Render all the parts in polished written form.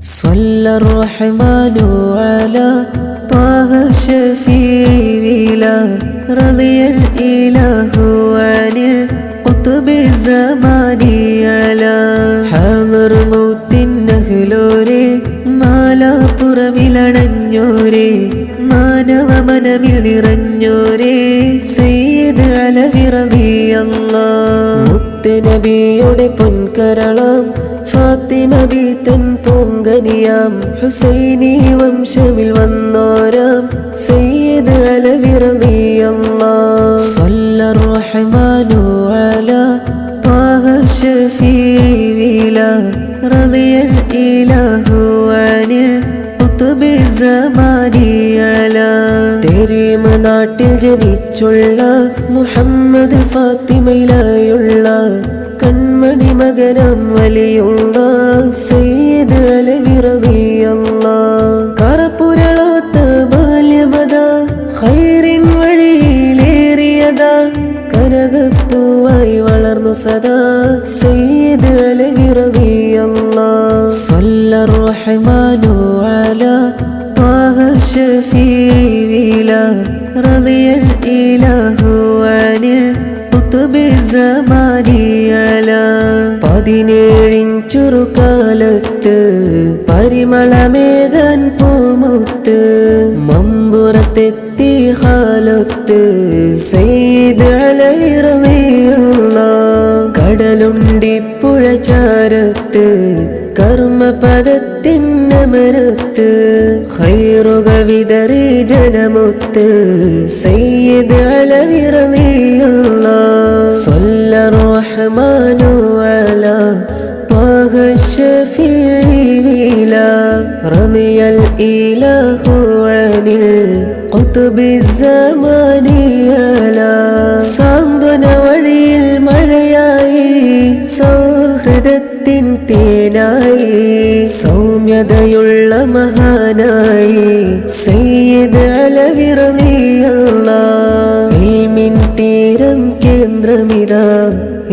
صلى الرحمن على طه الشفيع ولا رضي الإله عن القطب الزمان على حاضر موت النهلوري മാലാപ്പുറമിലണഞ്ഞോരേ മാനവ മനമിൽ നിറഞ്ഞോരേ സയ്യിദ് അലവി റളിയല്ലാഹ് മുത്തുനബിയുടെ പൊൻകരളാം ഫാത്തിമ ബീത്തൻ പൂങ്കനിയാം ഹുസൈനി വംശമിൽ വന്നോരാം സയ്യിദ് അലവി റളിയല്ലാഹ് സ്വല്ലർ റഹ്മാനു അലാ طه الشفيع ولا رضي الإله عن القطب الزمان على തെരീമ നാട്ടിൽ ജനിച്ചുള്ള മുഹമ്മദ് ഫാത്തിമയിലായുള്ള കൺമണി മകനം വലിയുള്ള സയ്യിദ് അലവി റളിയല്ലാഹ് കറപുരളാത്ത ബാല്യമത ഖൈറിൻ വഴിയിലേറിയതാ കനകപ്പൂവായി വളർന്നു സദാ സയ്യിദ് അലവി റളിയല്ലാഹ് സ്വല്ലർ റഹ്മാനു അലാ طه الشفيع ولا رضي الإله عن القطب الزمان على 17 ചുറുകാലത്ത് പരിമളമേകാൻ പൂമുത്ത് മമ്പുറത്തെത്തി ഹാലത്ത് സയ്യിദ് അലവി റളിയല്ലാഹ് കടലുണ്ടിപ്പുഴ ചാരത്ത് കർമ്മപദത്തിന്നമരത്ത് ഖൈറുകൾ വിതറി ജനമുത്ത് സയ്യിദ് അലവി റളിയല്ലാഹ് സ്വല്ലർ റഹ്മാനു അലാ طه الشفيع ولا رضي الإله عن القطب الزمان على സാന്ത്വന വഴിയിൽ മഴയായി സൗഹൃദത്തിൻ തേനായി സൗമ്യതയുള്ള മഹാനായി സയ്യിദ് അലവി റളിയല്ലാഹ് ഇൽമിൻ തീരം കേന്ദ്രമിതാ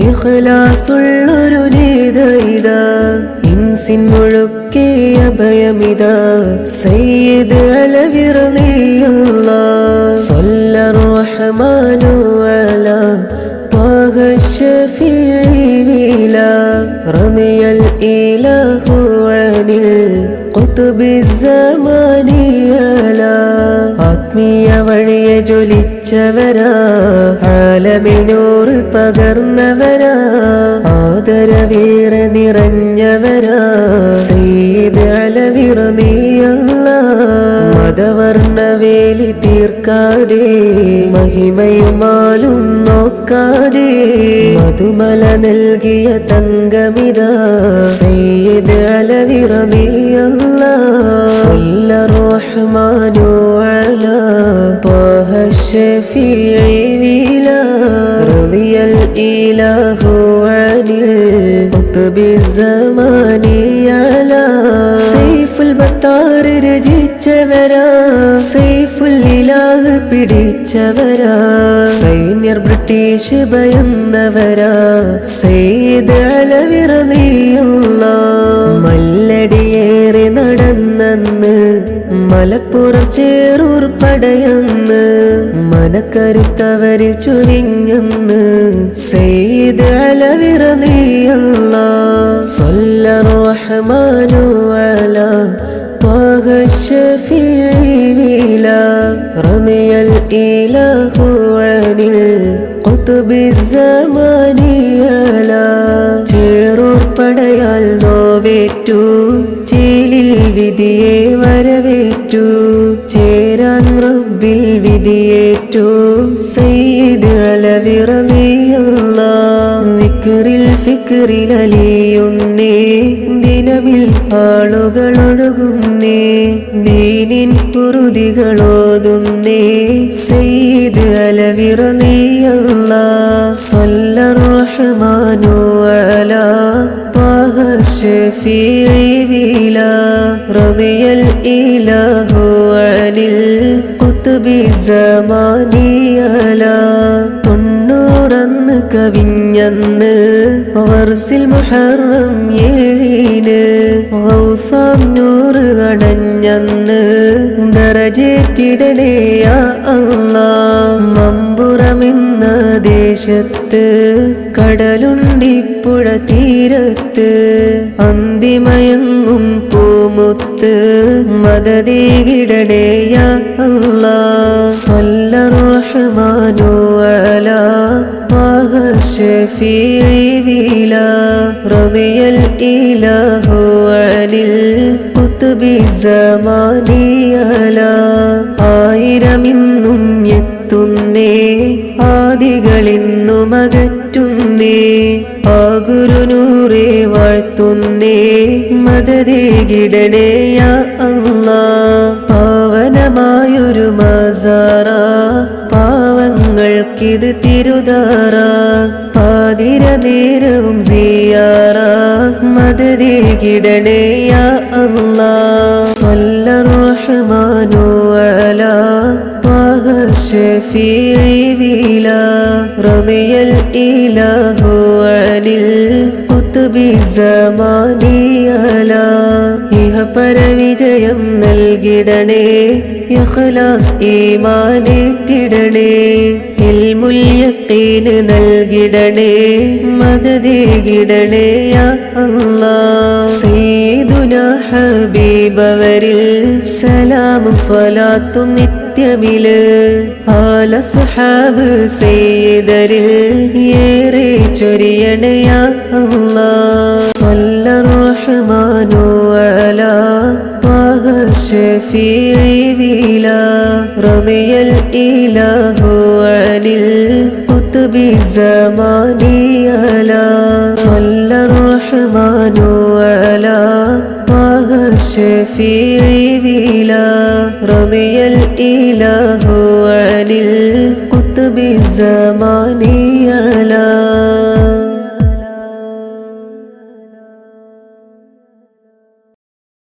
ഇഖ്ലാസുള്ളൊരു നേതായിതാ ഇൻസിൻ മുഴുക്കെ അഭയമിതാ സയ്യിദ് അലവി റളിയല്ലാഹ് സ്വല്ലർ റഹ്മാനു അലാ طه الشفيع ولا رضي الإله عن القطب الزمان على ആത്മീയ വഴിയെ ജ്വലിച്ചവരാ ആലമിൽ നൂറ് പകർന്നവരാ ആദരവേറെ നിറഞ്ഞവരാ സയ്യിദ് അലവി റളിയല്ലാഹ് മദവർണ്ണ വേലി തീർക്കാതെ മഹിമയുമാലും നോക്കാതെ മധുമല നൽകിയ തങ്കമിതാ സയ്യിദ് അലവി റളിയല്ലാഹ് സ്വല്ലർ റഹ്മാനു അലാ طه الشفيع ولا رضي الإله عن القطب الزمان على سيف البطار രചിച്ചവരാ സൈഫുൽ ഇലാഹ് പിടിച്ചവരാ സൈന്യർ ബ്രിട്ടീഷ് ഭയന്നവരാ സയ്യിദ് അലവി റളിയല്ലാഹ് മല്ലടിയേറി നടന്നന്ന് മലപ്പുറം ചേറൂർ പടയന്ന് മനക്കരുത്തവരിൽ ചൊരിഞ്ഞന്ന് സയ്യിദ് അലവി റളിയല്ലാഹ് സ്വല്ലർ റഹ്മാനു അലാ طه الشفيع ولا رضي الإله عن القطب الزمان على ചേറൂർ പടയാൽ നോവേറ്റു ചേലിൽ വിധിയെ വരവേറ്റു ചേരാൻ റബ്ബിൽ വിധിയേറ്റു സയ്യിദ് അലവി റളിയല്ലാഹ് വിക്റിൽ ഫിക്റിൽ അലിയുന്നേ ദിനമിൽ ആളുകൾ ഒഴുകുന്നേ ദീനിൻ കുറുതികളോതുന്നേ സയ്യിദ് അലവി റളിയല്ലാഹ് സ്വല്ലർ റഹ്മാനു അലാ طه الشفيع ولا رضي الإله عن القطب الزمان على 90 കവിഞ്ഞന്ന് വർസിൽ മുഹറം 7 ഗൗസാം നൂറ് അടഞ്ഞന്ന് ദറജേറ്റിടണേ യാ അല്ലാഹ് മമ്പുറമെന്ന ദേശത്ത് കടലുണ്ടിപ്പുഴ തീരത്ത് അന്തിമയങ്ങും പൂമുത്ത് മദദേകിടണേ യാ അല്ലാഹ് സ്വല്ലർ റഹ്മാനു അലാ ത്വാഹ ശഫീഇ വിലാ റളിയൽ ഇലാഹു അനിൽ ഖുത്ബി സമാനി അലാ ആയിരമിന്നും എത്തുന്നേ ആദികളിന്നും അകറ്റുന്നേ ആ ഗുരുനൂറേ വാഴ്ത്തുന്നേ മദദേകിടണേ യാ അല്ലാഹ് പാവനമായൊരു മസാറ പാവങ്ങൾക്കിത് തിരുതാറ പാതിര നേരവും സിയാറ മദദേകിടണേ യാ അല്ലാഹ് സ്വല്ലർ റഹ്മാനു അലാ ത്വാഹ ശഫീഇ വിലാ റളിയൽ ഇലാഹു അനിൽ ഖുത്ബി സമാനി അലാ ഇഹപര വിജയം നൽകിടണേ ഇഖ്ലാസ് ഈമാനേറ്റിടണേ ഇൽമുൽ യഖീൻ നൽകിടണേ മദദേകിടണേ യാ അല്ലാഹ് സയ്യിദുനാ ഹബീബവരിൽ സലാമും സ്വലാത്തും നിത്യമില് ആല സുഹാബ് സയ്യിദരിൽ ഏറെ ചൊരിയണേ യാ അല്ലാഹ് സ്വല്ലർ റഹ്മാനു അലാ ത്വാഹ ശഫീഇ വിലാ റളിയൽ ഇലാഹു അനിൽ ഖുത്ബി സമാനി അലാ സ്വല്ലർ റഹ്മാനു അലാ ത്വാഹ ശഫീഇ വിലാ റളിയൽ ഇലാഹു അനിൽ ഖുത്ബി സമാനി